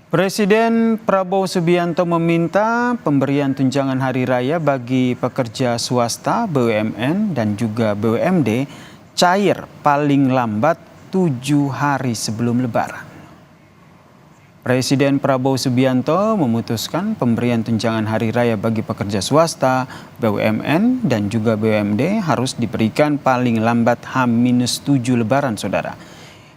Presiden Prabowo Subianto meminta pemberian tunjangan hari raya bagi pekerja swasta, BUMN, dan juga BUMD cair paling lambat 7 hari sebelum Lebaran. Presiden Prabowo Subianto memutuskan pemberian tunjangan hari raya bagi pekerja swasta, BUMN, dan juga BUMD harus diberikan paling lambat H-7 Lebaran, saudara.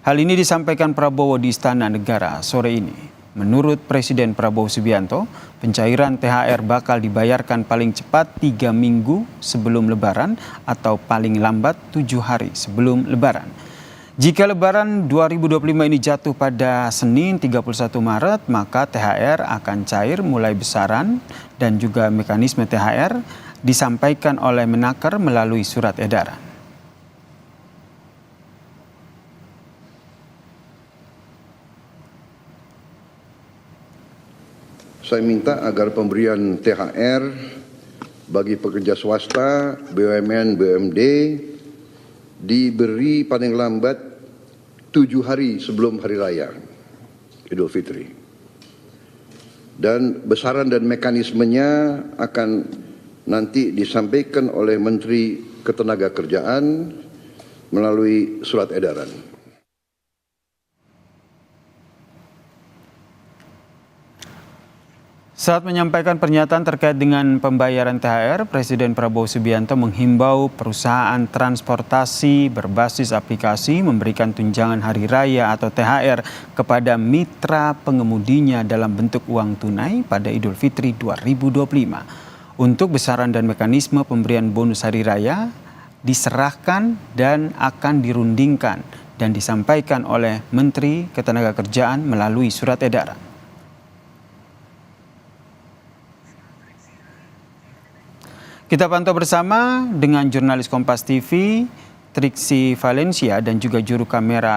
Hal ini disampaikan Prabowo di Istana Negara sore ini. Menurut Presiden Prabowo Subianto, pencairan THR bakal dibayarkan paling cepat 3 minggu sebelum Lebaran atau paling lambat 7 hari sebelum Lebaran. Jika Lebaran 2025 ini jatuh pada Senin 31 Maret, maka THR akan cair mulai besaran dan juga mekanisme THR disampaikan oleh Menaker melalui surat edaran. Saya minta agar pemberian THR bagi pekerja swasta, BUMN, BUMD diberi paling lambat 7 hari sebelum Hari Raya Idul Fitri. Dan besaran dan mekanismenya akan nanti disampaikan oleh Menteri Ketenagakerjaan melalui surat edaran. Saat menyampaikan pernyataan terkait dengan pembayaran THR, Presiden Prabowo Subianto menghimbau perusahaan transportasi berbasis aplikasi memberikan tunjangan hari raya atau THR kepada mitra pengemudinya dalam bentuk uang tunai pada Idul Fitri 2025. Untuk besaran dan mekanisme pemberian bonus hari raya diserahkan dan akan dirundingkan dan disampaikan oleh Menteri Ketenagakerjaan melalui surat edaran. Kita pantau bersama dengan jurnalis Kompas TV, Triksi Valencia, dan juga juru kamera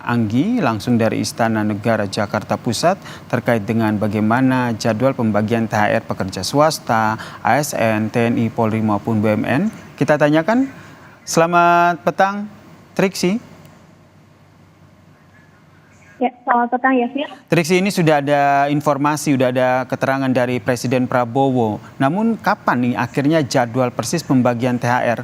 Anggi langsung dari Istana Negara Jakarta Pusat terkait dengan bagaimana jadwal pembagian THR pekerja swasta, ASN, TNI, Polri maupun BUMN. Kita tanyakan, selamat petang Triksi. Ya, selamat petang ya, Fir. Triksi, ini sudah ada informasi, sudah ada keterangan dari Presiden Prabowo. Namun kapan nih akhirnya jadwal persis pembagian THR?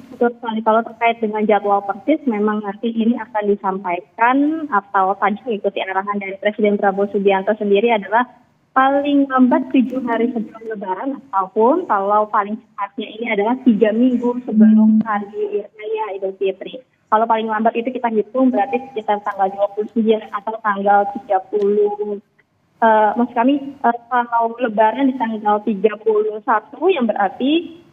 Betul sekali. Kalau terkait dengan jadwal persis, memang nanti ini akan disampaikan atau tadi mengikuti arahan dari Presiden Prabowo Subianto sendiri adalah paling lambat 7 hari sebelum Lebaran, ataupun kalau paling cepatnya ini adalah 3 minggu sebelum Hari Raya Idul Fitri. Kalau paling lambat itu kita hitung berarti sekitar tanggal 29 atau tanggal 30. Maksud kami kalau Lebaran di tanggal 31 yang berarti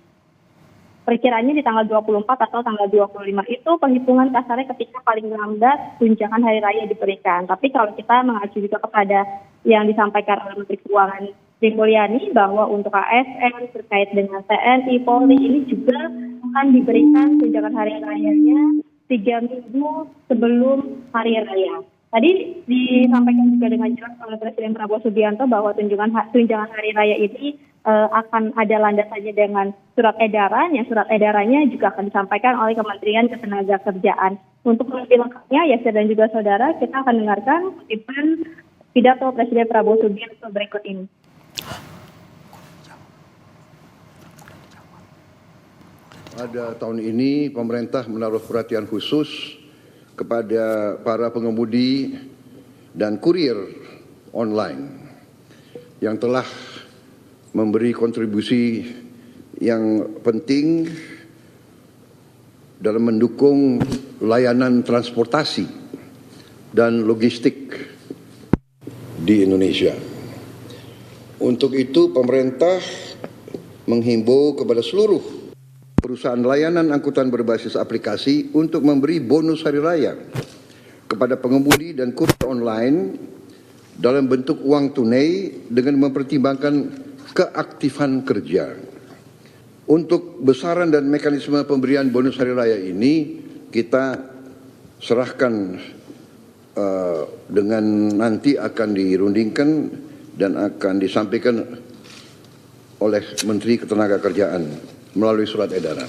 perkiraannya di tanggal 24 atau tanggal 25 itu penghitungan kasarnya ketika paling lambat tunjangan hari raya diberikan. Tapi kalau kita mengacu juga kepada yang disampaikan oleh Menteri Keuangan Sri Mulyani bahwa untuk ASN terkait dengan TNI, Polri ini juga akan diberikan tunjangan hari rayanya 3 minggu sebelum Hari Raya. Tadi disampaikan juga dengan jelas oleh Presiden Prabowo Subianto bahwa tunjangan Hari Raya ini akan ada landasannya dengan surat edaran, yang surat edarannya juga akan disampaikan oleh Kementerian Ketenagakerjaan. Untuk lebih lengkapnya, ya dan juga saudara, kita akan dengarkan kutipan pidato Presiden Prabowo Subianto berikut ini. Pada tahun ini pemerintah menaruh perhatian khusus kepada para pengemudi dan kurir online yang telah memberi kontribusi yang penting dalam mendukung layanan transportasi dan logistik di Indonesia. Untuk itu pemerintah menghimbau kepada seluruh perusahaan layanan angkutan berbasis aplikasi untuk memberi bonus hari raya kepada pengemudi dan kurir online dalam bentuk uang tunai dengan mempertimbangkan keaktifan kerja. Untuk besaran dan mekanisme pemberian bonus hari raya ini kita serahkan dengan nanti akan dirundingkan dan akan disampaikan oleh Menteri Ketenagakerjaan melalui surat edaran.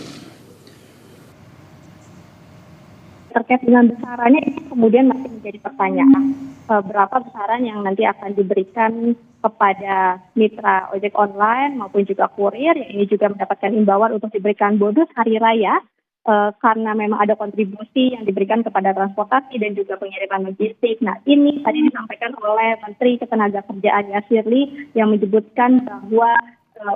terkait dengan besarannya itu kemudian masih menjadi pertanyaan. Berapa besaran yang nanti akan diberikan kepada mitra ojek online maupun juga kurir, yang ini juga mendapatkan imbauan untuk diberikan bonus hari raya karena memang ada kontribusi yang diberikan kepada transportasi dan juga pengiriman logistik. Nah, ini tadi disampaikan oleh Menteri Ketenagakerjaan Yasirli yang menyebutkan bahwa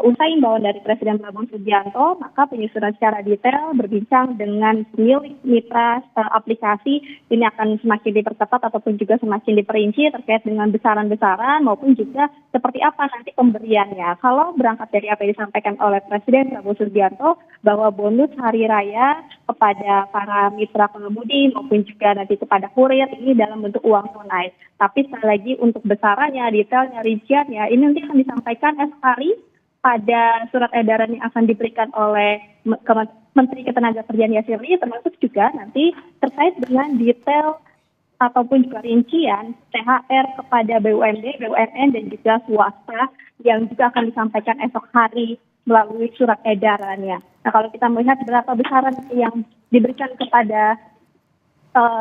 usai imbauan dari Presiden Prabowo Subianto, maka penyusunan secara detail berbincang dengan pemilik mitra aplikasi ini akan semakin diperketat ataupun juga semakin diperinci terkait dengan besaran-besaran maupun juga seperti apa nanti pemberiannya. Kalau berangkat dari apa yang disampaikan oleh Presiden Prabowo Subianto bahwa bonus hari raya kepada para mitra pengemudi maupun juga nanti kepada kurir ini dalam bentuk uang tunai. Tapi sekali lagi untuk besarannya, detailnya, rinciannya ini nanti akan disampaikan esok hari pada surat edaran yang akan diberikan oleh Menteri Ketenagakerjaan Yasirli, termasuk juga nanti terkait dengan detail ataupun juga rincian THR kepada BUMD, BUMN dan juga swasta yang juga akan disampaikan esok hari melalui surat edarannya. Nah, kalau kita melihat berapa besaran yang diberikan kepada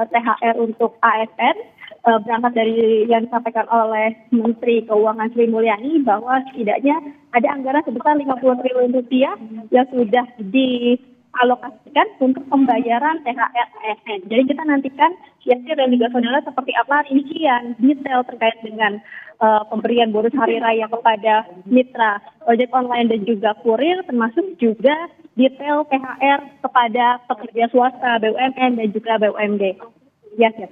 THR untuk ASN, berangkat dari yang disampaikan oleh Menteri Keuangan Sri Mulyani bahwa setidaknya ada anggaran sebesar 50 triliun rupiah yang sudah dialokasikan untuk pembayaran THR ASN. Jadi kita nantikan Yasir dan juga saudara seperti apa rincian detail terkait dengan pemberian bonus hari raya kepada mitra ojek online dan juga kurir, termasuk juga detail THR kepada pekerja swasta, BUMN dan juga BUMD. Yasir.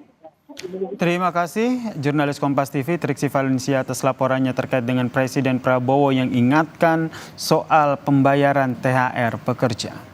Terima kasih jurnalis Kompas TV Triksi Valencia atas laporannya terkait dengan Presiden Prabowo yang ingatkan soal pembayaran THR pekerja.